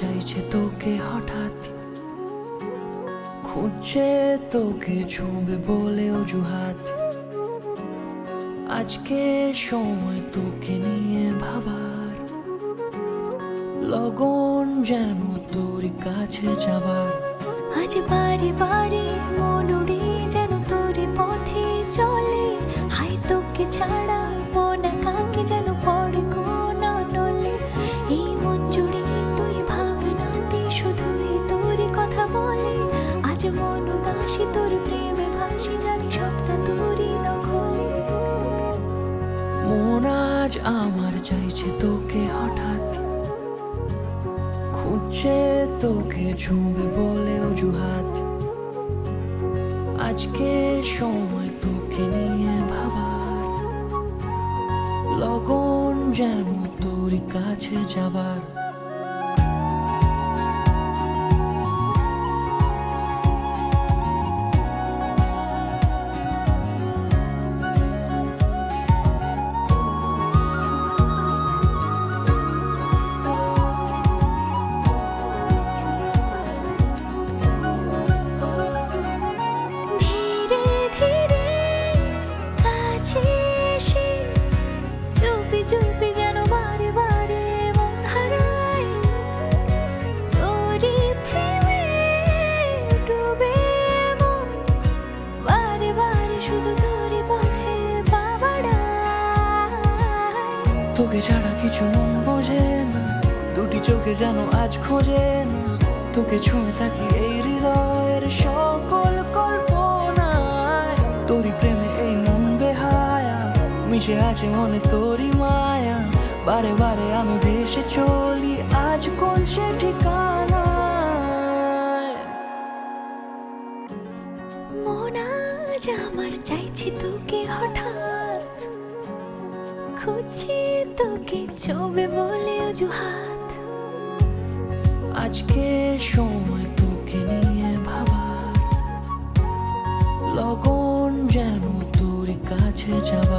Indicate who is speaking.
Speaker 1: চাইছে তোকে হঠাৎ, খুঁজছে তোকে ছুঁবে বলে অজুহাত। আজকে সময় তোকে নিয়ে ভাবার, লগন যেন তোর কাছে যাবার।
Speaker 2: আজ বারে বারে মন উড়ে যেন তোর পথে চলে, হাই তোকে ছাড়া মন কাকে যেন পড়ে কোনা নলে। এই মন জুড়ে তুই ভাবনাতে শুধুই তোর কথা বলে, আজ মন উদাসী তোর প্রেমে ভাসি, জানি সবটা তোরই দখলে।
Speaker 1: মন আজ আমার চাইছে তোকে হঠাৎ, খুঁজছে তোকে ছুঁবে বলে অজুহাত। আজকে সময় তোকে নিয়ে ভাবার, লগন যেন তোর কাছে যাবার।
Speaker 2: ধীরে ধীরে কাছে এসে চুপি চুপি যেন বারে বারে মন হারায়, তোরই প্রেমে ডুবে মন বারে বারে শুধু তোরই পথে পা বাড়ায়।
Speaker 1: তোকে ছাড়া কিছু মন বোঝে না, দুটি চোখে যেন আজ খোঁজে না। তোকে ছুঁয়ে থাকি এই হৃদয়ের সকল কল্পনায়, তোরই প্রেমে এই মন বেহায়া, মিশে আছে মনে তোরই মায়া। বারে বারে আমি ভেসে চলি আজ কোন সে ঠিকানায়।
Speaker 2: মন আজ আমার চাইছে তোকে হঠাৎ, খুঁজছে তোকে ছবে বলে অজুহাত।
Speaker 1: আজকে সময় তোকে নিয়ে ভাবার, লগন যেন তোর কাছে যাবার।